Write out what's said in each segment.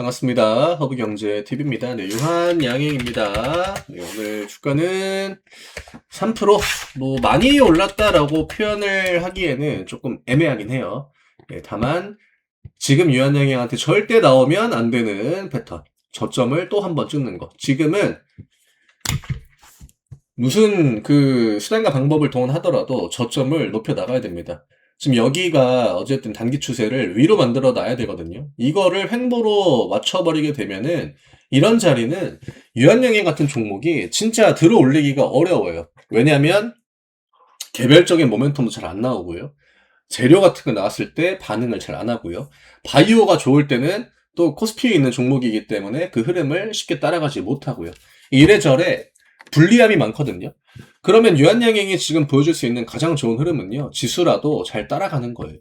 반갑습니다. 허브경제TV입니다. 네, 유한양행입니다. 네, 오늘 주가는 3%, 많이 올랐다라고 표현을 하기에는 조금 애매하긴 해요. 네, 다만, 지금 유한양행한테 절대 나오면 안 되는 패턴. 저점을 또 한 번 찍는 거. 지금은 무슨 수단과 방법을 동원하더라도 저점을 높여 나가야 됩니다. 지금 여기가 어쨌든 단기 추세를 위로 만들어 놔야 되거든요. 이거를 횡보로 맞춰버리게 되면은 이런 자리는 유한양행 같은 종목이 진짜 들어 올리기가 어려워요. 왜냐하면 개별적인 모멘텀도 잘 안 나오고요. 재료 같은 거 나왔을 때 반응을 잘 안 하고요. 바이오가 좋을 때는 또 코스피에 있는 종목이기 때문에 그 흐름을 쉽게 따라가지 못하고요. 이래저래 불리함이 많거든요. 그러면 유한양행이 지금 보여줄 수 있는 가장 좋은 흐름은요. 지수라도 잘 따라가는 거예요.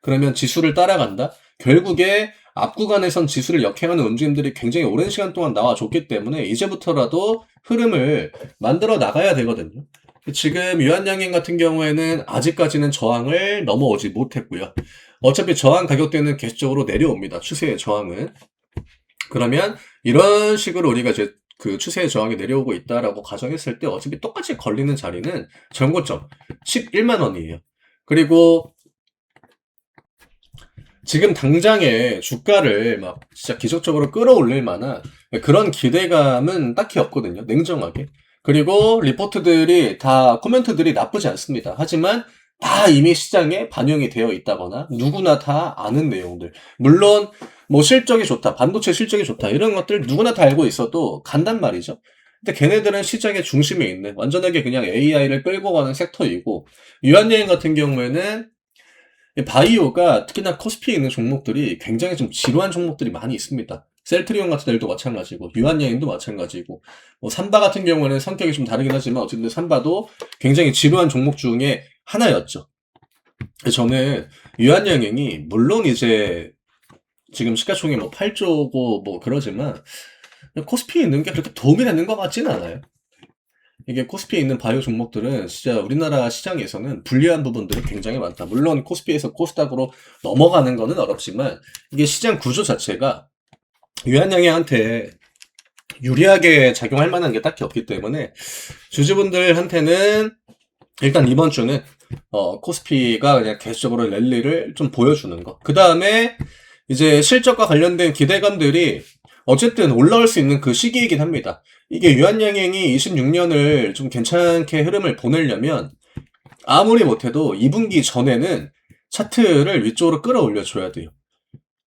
그러면 지수를 따라간다? 결국에 앞 구간에선 지수를 역행하는 움직임들이 굉장히 오랜 시간 동안 나와줬기 때문에 이제부터라도 흐름을 만들어 나가야 되거든요. 지금 유한양행 같은 경우에는 아직까지는 저항을 넘어오지 못했고요. 어차피 저항 가격대는 계속적으로 내려옵니다. 추세의 저항은. 그러면 이런 식으로 우리가 이제 추세의 저항이 내려오고 있다라고 가정했을 때 어차피 똑같이 걸리는 자리는 전고점 11만 원이에요. 그리고 지금 당장에 주가를 막 진짜 기적적으로 끌어올릴 만한 그런 기대감은 딱히 없거든요. 냉정하게. 그리고 리포트들이 다 코멘트들이 나쁘지 않습니다. 하지만 다 이미 시장에 반영이 되어 있다거나 누구나 다 아는 내용들. 물론 실적이 좋다, 반도체 실적이 좋다 이런 것들 누구나 다 알고 있어도 간단 말이죠. 근데 걔네들은 시장의 중심에 있는 완전하게 그냥 AI를 끌고 가는 섹터이고 유한여행 같은 경우에는 바이오가 특히나 코스피에 있는 종목들이 굉장히 좀 지루한 종목들이 많이 있습니다. 셀트리온 같은 애들도 마찬가지고 유한여행도 마찬가지고 삼바 같은 경우는 성격이 좀 다르긴 하지만 어쨌든 삼바도 굉장히 지루한 종목 중에 하나였죠. 저는 유한여행이 물론 이제 지금 시가총액 8조고 그러지만 코스피에 있는 게 그렇게 도움이 되는 것 같지는 않아요. 이게 코스피에 있는 바이오 종목들은 진짜 우리나라 시장에서는 불리한 부분들이 굉장히 많다. 물론 코스피에서 코스닥으로 넘어가는 거는 어렵지만 이게 시장 구조 자체가 유한양행한테 유리하게 작용할 만한 게 딱히 없기 때문에 주주분들한테는 일단 이번 주는 코스피가 그냥 계속적으로 랠리를 좀 보여주는 거. 그 다음에 이제 실적과 관련된 기대감들이 어쨌든 올라올 수 있는 그 시기이긴 합니다. 이게 유한양행이 26년을 좀 괜찮게 흐름을 보내려면 아무리 못해도 2분기 전에는 차트를 위쪽으로 끌어올려줘야 돼요.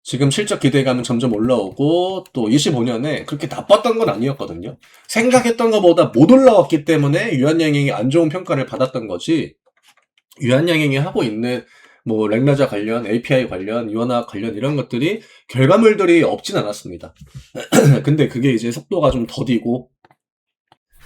지금 실적 기대감은 점점 올라오고 또 25년에 그렇게 나빴던 건 아니었거든요. 생각했던 것보다 못 올라왔기 때문에 유한양행이 안 좋은 평가를 받았던 거지. 유한양행이 하고 있는 랭라자 관련, API 관련, 유한화학 관련 이런 것들이 결과물들이 없진 않았습니다. 근데 그게 이제 속도가 좀 더디고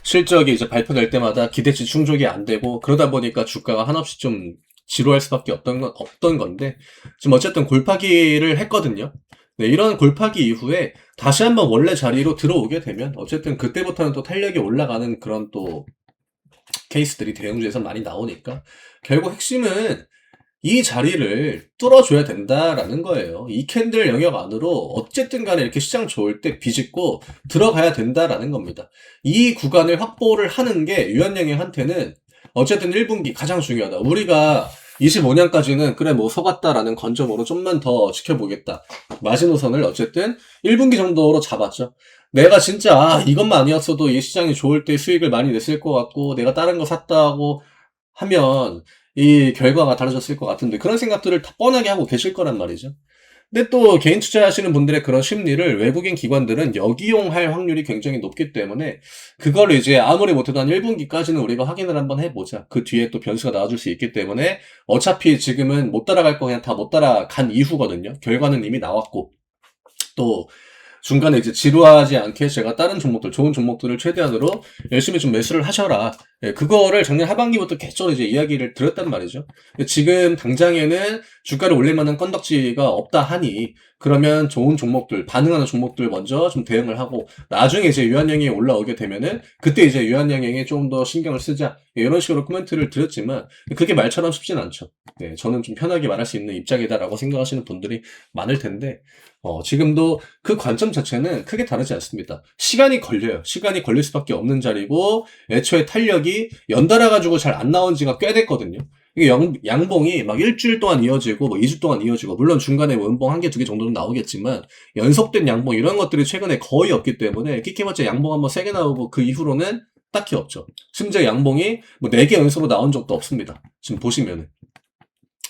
실적이 이제 발표될 때마다 기대치 충족이 안 되고 그러다 보니까 주가가 한없이 좀 지루할 수밖에 없던 건데 지금 어쨌든 골파기를 했거든요. 네, 이런 골파기 이후에 다시 한번 원래 자리로 들어오게 되면 어쨌든 그때부터는 또 탄력이 올라가는 그런 또 케이스들이 대형주에서 많이 나오니까 결국 핵심은 이 자리를 뚫어줘야 된다라는 거예요. 이 캔들 영역 안으로 어쨌든 간에 이렇게 시장 좋을 때 비집고 들어가야 된다라는 겁니다. 이 구간을 확보를 하는 게 유한양행한테는 어쨌든 1분기 가장 중요하다. 우리가 25년까지는 그래 속았다라는 관점으로 좀만 더 지켜보겠다. 마지노선을 어쨌든 1분기 정도로 잡았죠. 내가 진짜 이것만 아니었어도 이 시장이 좋을 때 수익을 많이 냈을 것 같고 내가 다른 거 샀다고 하면 이 결과가 달라졌을 것 같은데 그런 생각들을 다 뻔하게 하고 계실 거란 말이죠. 근데 또 개인 투자하시는 분들의 그런 심리를 외국인 기관들은 역이용할 확률이 굉장히 높기 때문에 그걸 이제 아무리 못해도 한 1분기까지는 우리가 확인을 한번 해보자. 그 뒤에 또 변수가 나와줄 수 있기 때문에 어차피 지금은 못 따라갈 거 그냥 다 못 따라간 이후거든요. 결과는 이미 나왔고 또 중간에 이제 지루하지 않게 제가 다른 종목들, 좋은 종목들을 최대한으로 열심히 좀 매수를 하셔라. 예, 그거를 작년 하반기부터 계속 이제 이야기를 들었단 말이죠. 지금 당장에는 주가를 올릴 만한 건덕지가 없다 하니, 그러면 좋은 종목들, 반응하는 종목들 먼저 좀 대응을 하고, 나중에 이제 유한양행이 올라오게 되면은, 그때 이제 유한양행에 좀 더 신경을 쓰자. 예, 이런 식으로 코멘트를 드렸지만, 그게 말처럼 쉽진 않죠. 네, 저는 좀 편하게 말할 수 있는 입장이다라고 생각하시는 분들이 많을 텐데, 지금도 그 관점 자체는 크게 다르지 않습니다. 시간이 걸려요. 시간이 걸릴 수밖에 없는 자리고, 애초에 탄력이 연달아 가지고 잘 안 나온 지가 꽤 됐거든요. 이게 양봉이 막 일주일 동안 이어지고, 뭐 2주 동안 이어지고, 물론 중간에 뭐 음봉 한 개, 두 개 정도는 나오겠지만, 연속된 양봉 이런 것들이 최근에 거의 없기 때문에, 끼끼맞자 양봉 한번 세게 나오고 그 이후로는 딱히 없죠. 심지어 양봉이 뭐 4개 연속으로 나온 적도 없습니다. 지금 보시면은.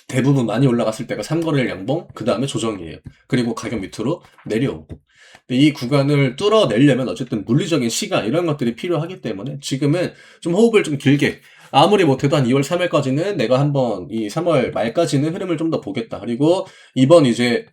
대부분 많이 올라갔을 때가 3거래일 양봉, 그 다음에 조정이에요. 그리고 가격 밑으로 내려오고. 근데 이 구간을 뚫어내려면 어쨌든 물리적인 시간, 이런 것들이 필요하기 때문에 지금은 좀 호흡을 좀 길게, 아무리 못해도 한 2월 3일까지는 내가 한번 이 3월 말까지는 흐름을 좀 더 보겠다. 그리고 이번 이제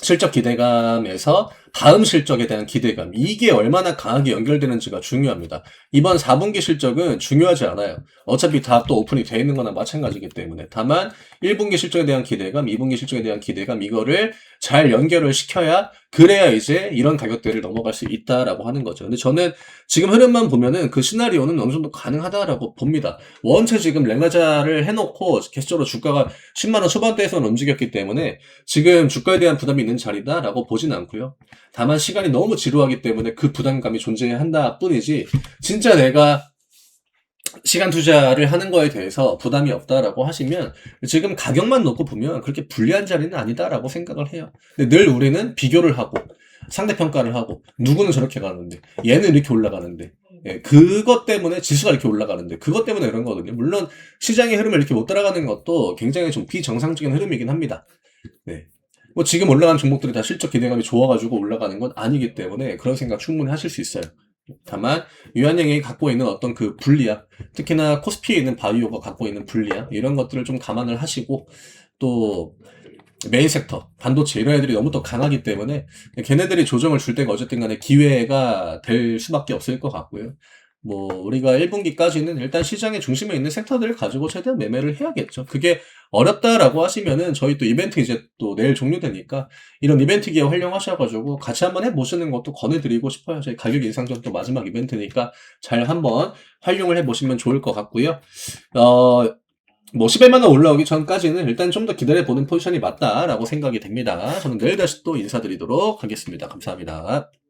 실적 기대감에서 다음 실적에 대한 기대감, 이게 얼마나 강하게 연결되는지가 중요합니다. 이번 4분기 실적은 중요하지 않아요. 어차피 다 또 오픈이 돼 있는 거나 마찬가지이기 때문에. 다만 1분기 실적에 대한 기대감, 2분기 실적에 대한 기대감, 이거를 잘 연결을 시켜야, 그래야 이제 이런 가격대를 넘어갈 수 있다라고 하는 거죠. 근데 저는 지금 흐름만 보면은 그 시나리오는 어느 정도 가능하다라고 봅니다. 원체 지금 랭가자를 해놓고 계속적으로 주가가 10만 원 초반대에서는 움직였기 때문에 지금 주가에 대한 부담이 있는 자리다라고 보진 않고요. 다만 시간이 너무 지루하기 때문에 그 부담감이 존재한다 뿐이지, 진짜 내가 시간 투자를 하는 거에 대해서 부담이 없다라고 하시면, 지금 가격만 놓고 보면 그렇게 불리한 자리는 아니다라고 생각을 해요. 근데 늘 우리는 비교를 하고 상대평가를 하고, 누구는 저렇게 가는데 얘는 이렇게 올라가는데, 예, 그것 때문에 지수가 이렇게 올라가는데, 그것 때문에 그런 거거든요. 물론 시장의 흐름을 이렇게 못 따라가는 것도 굉장히 좀 비정상적인 흐름이긴 합니다. 네. 뭐 지금 올라간 종목들이 다 실적 기대감이 좋아가지고 올라가는 건 아니기 때문에 그런 생각 충분히 하실 수 있어요. 다만 유한양행이 갖고 있는 어떤 그 불리함, 특히나 코스피에 있는 바이오가 갖고 있는 불리함, 이런 것들을 좀 감안을 하시고, 또 메인 섹터, 반도체 이런 애들이 너무 더 강하기 때문에 걔네들이 조정을 줄 때가 어쨌든 간에 기회가 될 수밖에 없을 것 같고요. 뭐 우리가 1분기까지는 일단 시장의 중심에 있는 섹터들을 가지고 최대한 매매를 해야겠죠. 그게 어렵다라고 하시면은 저희 또 이벤트 이제 또 내일 종료되니까 이런 이벤트 기회 활용하셔가지고 같이 한번 해보시는 것도 권해드리고 싶어요. 저희 가격 인상전 또 마지막 이벤트니까 잘 한번 활용을 해보시면 좋을 것 같고요. 뭐 11만 원 올라오기 전까지는 일단 좀 더 기다려보는 포지션이 맞다라고 생각이 됩니다. 저는 내일 다시 또 인사드리도록 하겠습니다. 감사합니다.